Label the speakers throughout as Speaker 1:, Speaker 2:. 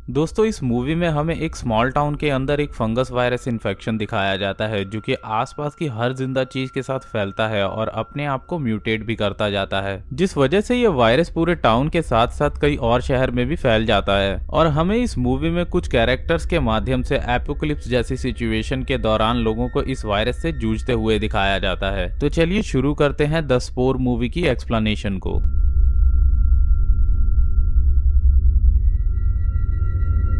Speaker 1: दोस्तों इस मूवी में हमें एक स्मॉल टाउन के अंदर एक फंगस वायरस इन्फेक्शन दिखाया जाता है जो कि आसपास की हर जिंदा चीज के साथ फैलता है और अपने आप को म्यूटेट भी करता जाता है, जिस वजह से ये वायरस पूरे टाउन के साथ साथ कई और शहर में भी फैल जाता है। और हमें इस मूवी में कुछ कैरेक्टर्स के माध्यम से एपोकलिप्स जैसी सिचुएशन के दौरान लोगों को इस वायरस से जूझते हुए दिखाया जाता है। तो चलिए शुरू करते हैं द स्पोर मूवी की एक्सप्लेनेशन को।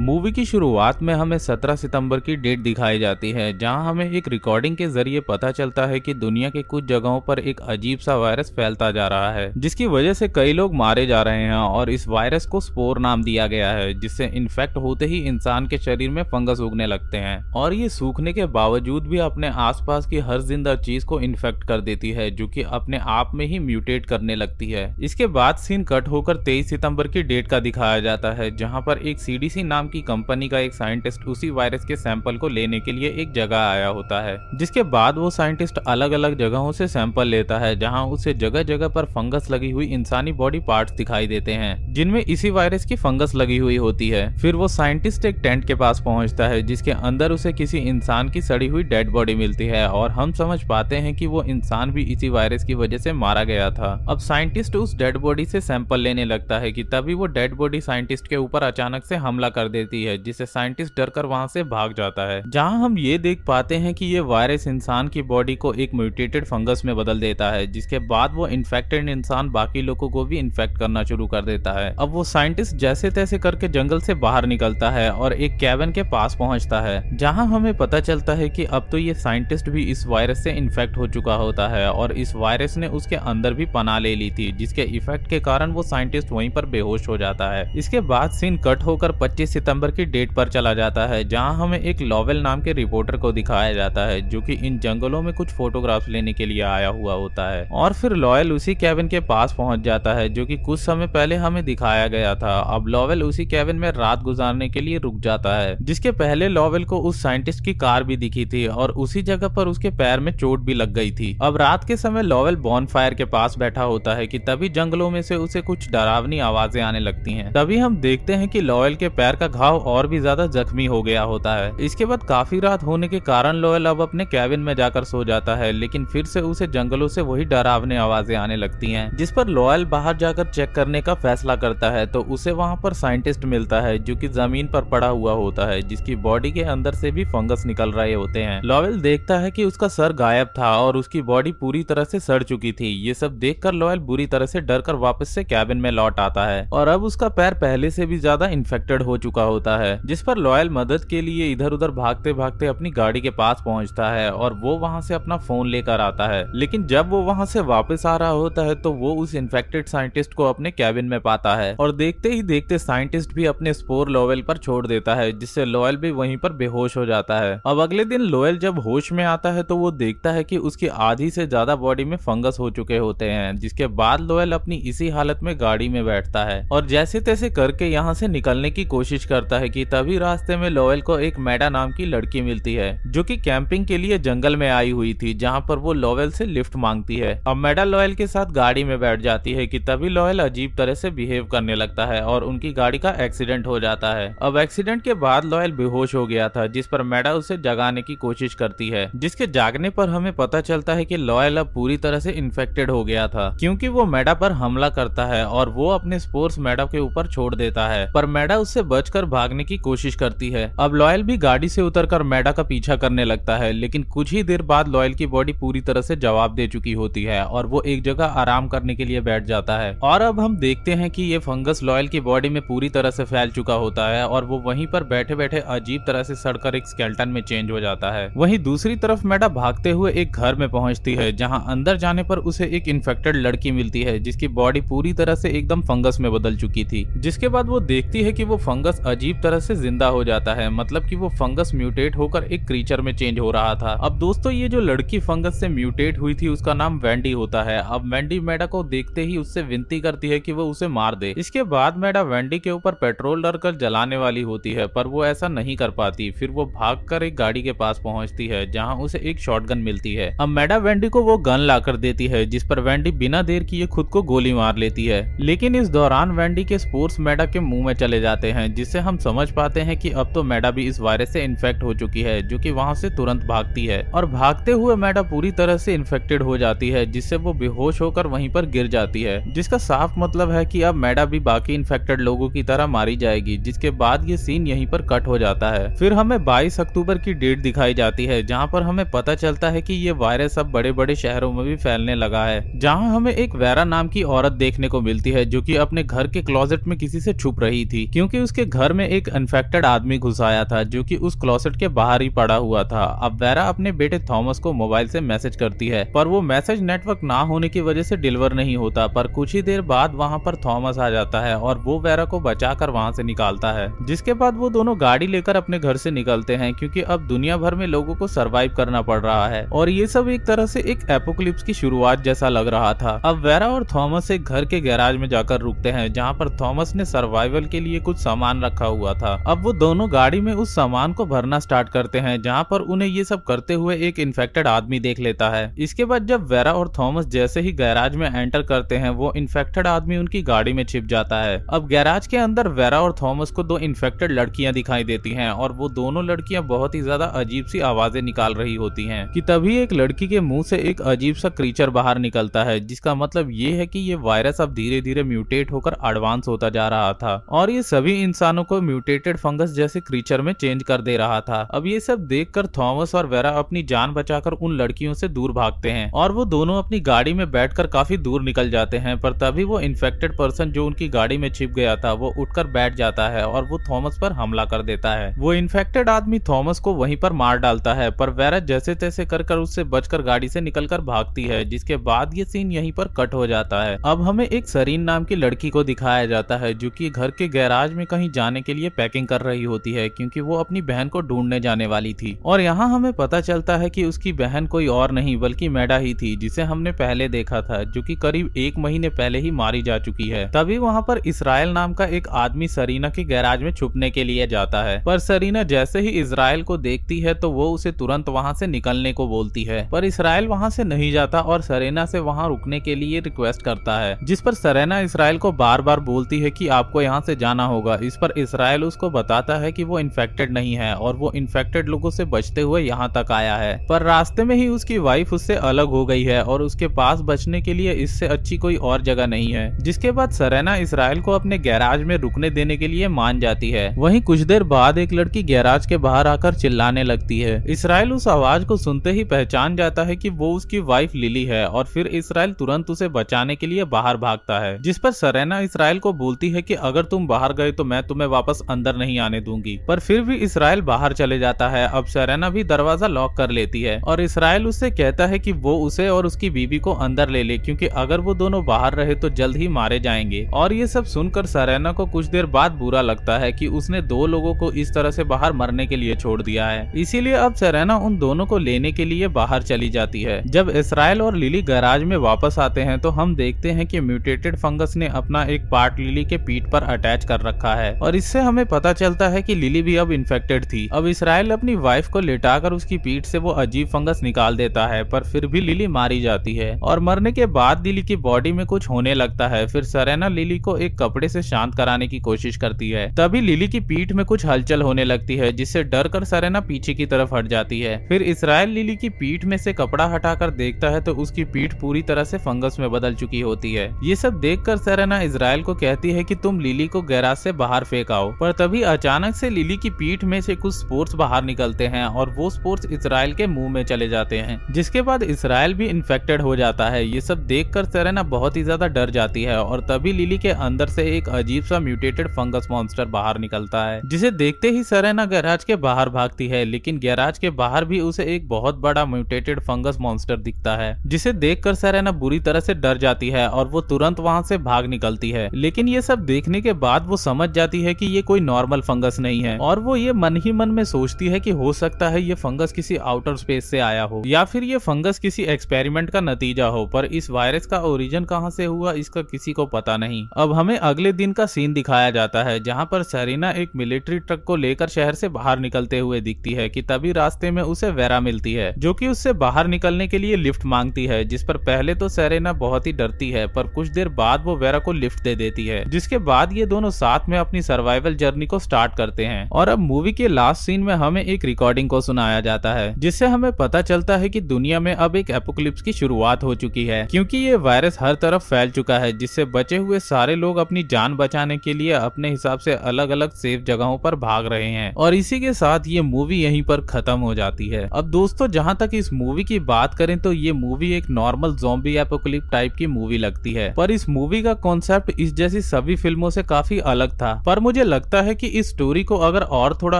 Speaker 1: मूवी की शुरुआत में हमें 17 सितंबर की डेट दिखाई जाती है, जहां हमें एक रिकॉर्डिंग के जरिए पता चलता है कि दुनिया के कुछ जगहों पर एक अजीब सा वायरस फैलता जा रहा है, जिसकी वजह से कई लोग मारे जा रहे हैं और इस वायरस को स्पोर नाम दिया गया है, जिससे इन्फेक्ट होते ही इंसान के शरीर में फंगस उगने लगते हैं और ये सूखने के बावजूद भी अपने आसपास की हर जिंदा चीज को इन्फेक्ट कर देती है, जो कि अपने आप में ही म्यूटेट करने लगती है। इसके बाद सीन कट होकर 23 सितंबर की डेट का दिखाया जाता है, जहाँ पर एक CDC नाम की कंपनी का एक साइंटिस्ट उसी वायरस के सैंपल को लेने के लिए एक जगह आया होता है, जिसके बाद वो साइंटिस्ट अलग अलग जगहों से सैंपल लेता है, जहां उसे जगह जगह पर फंगस लगी हुई इंसानी बॉडी पार्ट्स दिखाई देते हैं, जिनमें इसी वायरस की फंगस लगी हुई होती है। फिर वो साइंटिस्ट एक टेंट के पास पहुंचता है, जिसके अंदर उसे किसी इंसान की सड़ी हुई डेड बॉडी मिलती है और हम समझ पाते हैं कि वो इंसान भी इसी वायरस की वजह से मारा गया था। अब साइंटिस्ट उस डेड बॉडी से सैंपल लेने लगता है कि तभी वो डेड बॉडी साइंटिस्ट के ऊपर अचानक से हमला कर देती है, जिससे साइंटिस्ट डरकर वहां से भाग जाता है। जहां हम ये देख पाते हैं कि ये वायरस इंसान की बॉडी को एक म्यूटेटेड फंगस में बदल देता है, जिसके बाद वो इन्फेक्टेड इंसान बाकी लोगों को भी इन्फेक्ट करना शुरू कर देता है। अब वो साइंटिस्ट जैसे तैसे करके जंगल से बाहर निकलता है और एक कैबिन के पास पहुंचता है, जहां हमें पता चलता है कि अब तो ये साइंटिस्ट भी इस वायरस से इन्फेक्ट हो चुका होता है और इस वायरस ने उसके अंदर भी पनाह ले ली थी, जिसके इफेक्ट के कारण वो साइंटिस्ट वहीं पर बेहोश हो जाता है। इसके बाद सीन कट होकर 25 सितंबर की डेट पर चला जाता है, जहां हमें एक लॉवेल नाम के रिपोर्टर को दिखाया जाता है, जो कि इन जंगलों में कुछ फोटोग्राफ्स लेने के लिए आया हुआ होता है। और फिर लॉवेल उसी कैबिन के पास पहुंच जाता है, जो कि कुछ समय पहले हमें दिखाया गया था। अब लॉवेल उसी कैबिन में रात गुजारने के लिए रुक जाता है, जिसके पहले लॉवेल को उस साइंटिस्ट की कार भी दिखी थी और उसी जगह पर उसके पैर में चोट भी लग गई थी। अब रात के समय लॉवेल बॉनफायर के पास बैठा होता है कि तभी जंगलों में से उसे कुछ डरावनी आवाजें आने लगती हैं। तभी हम देखते हैं कि लॉवेल के पैर का घाव और भी ज्यादा जख्मी हो गया होता है। इसके बाद काफी रात होने के कारण लॉवेल अब अपने कैबिन में जाकर सो जाता है, लेकिन फिर से उसे जंगलों से वही डरावनी आवाजें आने लगती हैं, जिस पर लॉवेल बाहर जाकर चेक करने का फैसला करता है। तो उसे वहां पर साइंटिस्ट मिलता है, जो कि जमीन पर पड़ा हुआ होता है, जिसकी बॉडी के अंदर से भी फंगस निकल रहे होते हैं। लॉवेल देखता है कि उसका सर गायब था और उसकी बॉडी पूरी तरह से सड़ चुकी थी। ये सब देखकर लॉवेल बुरी तरह से डरकर वापस से कैबिन में लौट आता है और अब उसका पैर पहले से भी ज्यादा इन्फेक्टेड हो चुका होता है, जिस पर लॉवेल मदद के लिए इधर उधर भागते भागते अपनी गाड़ी के पास पहुंचता है और वो वहां से अपना फोन लेकर आता है। लेकिन जब वो वहां से वापस आ रहा होता है तो वो उस इन्फेक्टेड साइंटिस्ट को अपने कैबिन में पाता है और देखते ही देखते साइंटिस्ट भी अपने स्पोर लॉवेल पर छोड़ देता है, जिससे लॉवेल भी वहीं पर बेहोश हो जाता है। अब अगले दिन लॉवेल जब होश में आता है तो वो देखता है कि उसकी आधी से ज्यादा बॉडी में फंगस हो चुके होते हैं, जिसके बाद लॉवेल अपनी इसी हालत में गाड़ी में बैठता है और जैसे तैसे करके यहाँ से निकलने की कोशिश करता है कि तभी रास्ते में लॉवेल को एक मैडा नाम की लड़की मिलती है, जो कि कैंपिंग के लिए जंगल में आई हुई थी, जहां पर वो लॉवेल से लिफ्ट मांगती है। अब मैडा लॉवेल के साथ गाड़ी में बैठ जाती है कि तभी लॉवेल अजीब तरह से बिहेव करने लगता है और उनकी गाड़ी का एक्सीडेंट हो जाता है। अब एक्सीडेंट के बाद लॉवेल बेहोश हो गया था, जिस पर मैडा उसे जगाने की कोशिश करती है, जिसके जागने पर हमें पता चलता है कि लॉवेल अब पूरी तरह से इन्फेक्टेड हो गया था, क्योंकि वो मैडा पर हमला करता है और वो अपने स्पोर्स मैडा के ऊपर छोड़ देता है, पर मैडा उससे बचकर भागने की कोशिश करती है। अब लॉवेल भी गाड़ी से उतरकर मैडा का पीछा करने लगता है, लेकिन कुछ ही देर बाद लॉवेल की बॉडी पूरी तरह से जवाब दे चुकी होती है और वो एक जगह आराम करने के लिए बैठ जाता है। और अब हम देखते हैं कि ये फंगस लॉवेल की बॉडी में पूरी तरह से फैल चुका होता है और वो वहीं पर बैठे बैठे अजीब तरह से सड़कर एक स्केलेटन में चेंज हो जाता है। वहीं दूसरी तरफ मैडा भागते हुए एक घर में पहुंचती है, जहां अंदर जाने पर उसे एक इन्फेक्टेड लड़की मिलती है, जिसकी बॉडी पूरी तरह से एकदम फंगस में बदल चुकी थी। जिसके बाद वो देखती है कि वो फंगस अजीब तरह से जिंदा हो जाता है, मतलब कि वो फंगस म्यूटेट होकर एक क्रीचर में चेंज हो रहा था। अब दोस्तों ये जो लड़की फंगस से म्यूटेट हुई थी उसका नाम वेंडी होता है। अब वेंडी मैडा को देखते ही उससे विनती करती है कि वो उसे मार दे। इसके बाद मैडा वेंडी के ऊपर पेट्रोल डलकर जलाने वाली होती है, पर वो ऐसा नहीं कर पाती। फिर वो भागकर एक गाड़ी के पास पहुंचती है, जहां उसे एक शॉटगन मिलती है। अब मैडा वेंडी को वो गन लाकर देती है, जिस पर वेंडी बिना देर किए खुद को गोली मार लेती है। लेकिन इस दौरान वेंडी के स्पोर्स मैडा के मुंह में चले जाते हैं, जिससे हम समझ पाते हैं कि अब तो मैडा भी इस वायरस से इन्फेक्ट हो चुकी है, जो कि वहाँ से तुरंत भागती है और भागते हुए मैडा पूरी तरह से इन्फेक्टेड हो जाती है, जिससे वो बेहोश होकर वहीं पर गिर जाती है, जिसका साफ मतलब है कि अब मैडा भी बाकी इन्फेक्टेड लोगों की तरह मारी जाएगी। जिसके बाद ये सीन यहीं पर कट हो जाता है। फिर हमें 22 अक्टूबर की डेट दिखाई जाती है, जहाँ पर हमें पता चलता है कि ये वायरस अब बड़े बड़े शहरों में भी फैलने लगा है, जहाँ हमें एक वेरा नाम की औरत देखने को मिलती है, जो कि अपने घर के क्लोजेट में किसी से छुप रही थी, क्योंकि उसके घर में एक इन्फेक्टेड आदमी घुस आया था, जो कि उस क्लोजेट के बाहर ही पड़ा हुआ था। अब वेरा अपने बेटे थॉमस को मोबाइल से मैसेज करती है, पर वो मैसेज नेटवर्क ना होने की वजह से डिलीवर नहीं होता। पर कुछ ही देर बाद वहाँ पर थॉमस आ जाता है और वो वेरा को बचाकर वहाँ से निकालता है, जिसके बाद वो दोनों गाड़ी लेकर अपने घर से निकलते हैं, क्योंकि अब दुनिया भर में लोगों को सरवाइव करना पड़ रहा है और ये सब एक तरह से एक एपोकलिप्स की शुरुआत जैसा लग रहा था। अब वेरा और थॉमस एक घर के गैराज में जाकर रुकते हैं, जहाँ पर थॉमस ने सर्वाइवल के लिए कुछ सामान रखा हुआ था। अब वो दोनों गाड़ी में उस सामान को भरना स्टार्ट करते हैं, जहाँ पर उन्हें ये सब करते हुए एक इन्फेक्टेड आदमी देख लेता है। इसके बाद जब वेरा और थॉमस जैसे ही गैराज में एंटर करते हैं, वो इन्फेक्टेड आदमी उनकी गाड़ी में छिप जाता है। अब गैराज के अंदर वेरा और थॉमस को 2 इन्फेक्टेड लड़कियां दिखाई देती हैं और वो दोनों लड़कियां बहुत ही ज्यादा अजीब सी आवाजें निकाल रही होती हैं कि तभी एक लड़की के मुंह से एक अजीब सा क्रीचर बाहर निकलता है, जिसका मतलब ये है कि ये वायरस अब धीरे धीरे म्यूटेट होकर एडवांस होता जा रहा था और ये सभी इंसानों को म्यूटेटेड फंगस जैसे क्रीचर में चेंज कर दे रहा था। अब ये सब देखकर थॉमस और वेरा अपनी जान बचाकर उन लड़कियों से दूर भागते हैं और वो दोनों अपनी गाड़ी में बैठकर काफी दूर निकल जाते हैं। पर तभी वो इन्फेक्टेड पर्सन जो उनकी गाड़ी में छिप गया था, वो उठकर बैठ जाता है और वो थॉमस पर हमला कर देता है। वो इन्फेक्टेड आदमी थॉमस को वहीं पर मार डालता है, पर वेरा जैसे तैसे कर उससे बचकर गाड़ी से निकलकर भागती है, जिसके बाद ये सीन यहीं पर कट हो जाता है। अब हमें एक सरीन नाम की लड़की को दिखाया जाता है, जो कि घर के गैराज में कहीं जाने के लिए पैकिंग कर रही होती है, क्योंकि वो अपनी बहन को ढूंढने जाने वाली थी। और यहाँ हमें पता चलता है कि उसकी बहन कोई और नहीं बल्कि मैडा ही थी, जिसे हमने पहले देखा था, जो कि करीब 1 महीने पहले ही मारी जा चुकी है। तभी वहाँ पर इसराइल नाम का एक आदमी सरीना के गैराज में छुपने के लिए जाता है, पर सरीना जैसे ही इसराइल को देखती है तो वो उसे तुरंत वहाँ से निकलने को बोलती है, पर इसराइल वहाँ से नहीं जाता और सरीना से वहाँ रुकने के लिए रिक्वेस्ट करता है, जिस पर सरीना इसराइल को बार बार बोलती है कि आपको यहाँ से जाना होगा। इस पर इसराइल उसको बताता है कि वो इन्फेक्टेड नहीं है और वो इन्फेक्टेड लोगों से बचते हुए यहाँ तक आया है, पर रास्ते में ही उसकी वाइफ उससे अलग हो गई है और उसके पास बचने के लिए इससे अच्छी कोई और जगह नहीं है। जिसके बाद सरीना इसराइल को अपने गैराज में रुकने देने के लिए मान जाती है। वहीं कुछ देर बाद एक लड़की गैराज के बाहर आकर चिल्लाने लगती है। इसराइल उस आवाज को सुनते ही पहचान जाता है कि वो उसकी वाइफ लिली है और फिर इसराइल तुरंत उसे बचाने के लिए बाहर भागता है, जिस पर सरीना इसराइल को बोलती है कि अगर तुम बाहर गए तो मैं तुम्हें वापस अंदर नहीं आने दूंगी, पर फिर भी इसराइल बाहर चले जाता है। अब सरीना भी दरवाजा लॉक कर लेती है और इसराइल उससे कहता है कि वो उसे और उसकी बीवी को अंदर ले ले, क्योंकि अगर वो दोनों बाहर रहे तो जल्द ही मारे जाएंगे। और ये सब सुनकर सरीना को कुछ देर बाद बुरा लगता है कि उसने 2 लोगों को इस तरह से बाहर मरने के लिए छोड़ दिया है, इसीलिए अब सरीना उन दोनों को लेने के लिए बाहर चली जाती है। जब इसराइल और लिली गैराज में वापस आते हैं तो हम देखते हैं कि म्यूटेटेड फंगस ने अपना एक पार्ट लिली के पीठ पर अटैच कर रखा है और इससे हमें पता चलता है कि लिली भी अब इन्फेक्टेड थी। अब इसराइल अपनी वाइफ को लेटाकर उसकी पीठ से वो अजीब फंगस निकाल देता है, पर फिर भी लिली मारी जाती है और मरने के बाद लिली की बॉडी में कुछ होने लगता है। फिर सरीना लिली को एक कपड़े से शांत कराने की कोशिश करती है, तभी लिली की पीठ में कुछ हलचल होने लगती है, जिससे डर कर सरीना पीछे की तरफ हट जाती है। फिर इसराइल लिली की पीठ में से कपड़ा हटाकर देखता है तो उसकी पीठ पूरी तरह से फंगस में बदल चुकी होती है। ये सब देखकर सरीना इसराइल को कहती है कि तुम लिली को गैराज से बाहर फेंक आओ, पर तभी अचानक से लिली की पीठ में से कुछ स्पोर्स बाहर निकलते हैं और वो स्पोर्स इसराइल के मुंह में चले जाते हैं, जिसके बाद इसराइल भी इन्फेक्टेड हो जाता है। ये सब देखकर सरीना बहुत ही ज्यादा डर जाती है और तभी लिली के अंदर से एक अजीब सा म्यूटेटेड फंगस मॉन्स्टर बाहर निकलता है, जिसे देखते ही सरीना गैराज के बाहर भागती है, लेकिन गैराज के बाहर भी उसे एक बहुत बड़ा म्यूटेटेड फंगस मॉन्स्टर दिखता है, जिसे देखकर सरीना बुरी तरह से डर जाती है और वो तुरंत वहां से भाग निकलती है। लेकिन ये सब देखने के बाद वो समझ जाती है कि ये कोई नॉर्मल फंगस नहीं है और वो ये मन ही मन में सोचती है कि हो सकता है ये फंगस किसी आउटर स्पेस से आया हो या फिर ये फंगस किसी एक्सपेरिमेंट का नतीजा हो, पर इस वायरस का ओरिजिन कहां से हुआ इसका किसी को पता नहीं। अब हमें अगले दिन का सीन दिखाया जाता है, जहां पर सरीना एक मिलिट्री ट्रक को लेकर शहर से बाहर निकलते हुए दिखती है कि तभी रास्ते में उसे वेरा मिलती है, जो कि उससे बाहर निकलने के लिए लिफ्ट मांगती है, जिस पर पहले तो सरीना बहुत ही डरती है, पर कुछ देर बाद वो वेरा को लिफ्ट दे देती है, जिसके बाद ये दोनों साथ में अपनी सर्वाइवल सर्वाइवल जर्नी को स्टार्ट करते हैं। और अब मूवी के लास्ट सीन में हमें एक रिकॉर्डिंग को सुनाया जाता है, जिससे हमें पता चलता है कि दुनिया में अब एक एपोकलिप्स की शुरुआत हो चुकी है, क्योंकि ये वायरस हर तरफ फैल चुका है, जिससे बचे हुए सारे लोग अपनी जान बचाने के लिए अपने हिसाब से अलग अलग सेफ जगहों पर भाग रहे हैं। और इसी के साथ ये मूवी यहीं पर खत्म हो जाती है। अब दोस्तों, जहां तक इस मूवी की बात करें तो ये मूवी एक नॉर्मल ज़ॉम्बी एपोकलिप्स टाइप की मूवी लगती है, पर इस मूवी का कॉन्सेप्ट इस जैसी सभी फिल्मों से काफी अलग था। पर मुझे लगता है कि इस स्टोरी को अगर और थोड़ा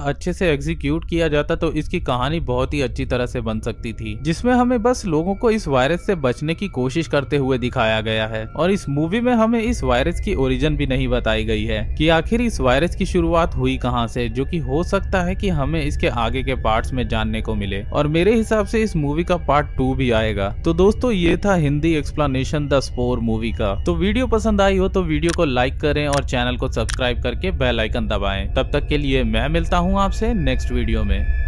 Speaker 1: अच्छे से एग्जीक्यूट किया जाता तो इसकी कहानी बहुत ही अच्छी तरह से बन सकती थी, जिसमें हमें बस लोगों को इस वायरस से बचने की कोशिश करते हुए दिखाया गया है। और इस मूवी में हमें इस वायरस की ओरिजिन भी नहीं बताई गई है कि आखिर इस वायरस की शुरुआत हुई कहां से, जो कि हो सकता है कि हमें इसके आगे के पार्ट्स में जानने को मिले। और मेरे हिसाब से इस मूवी का पार्ट 2 भी आएगा। तो दोस्तों, ये था Hindi explanation the spore movie का। तो वीडियो पसंद आई हो तो वीडियो को लाइक करें और चैनल को सब्सक्राइब करके बेल आइकन दबाएं। तब तक के लिए मैं मिलता हूं आपसे नेक्स्ट वीडियो में।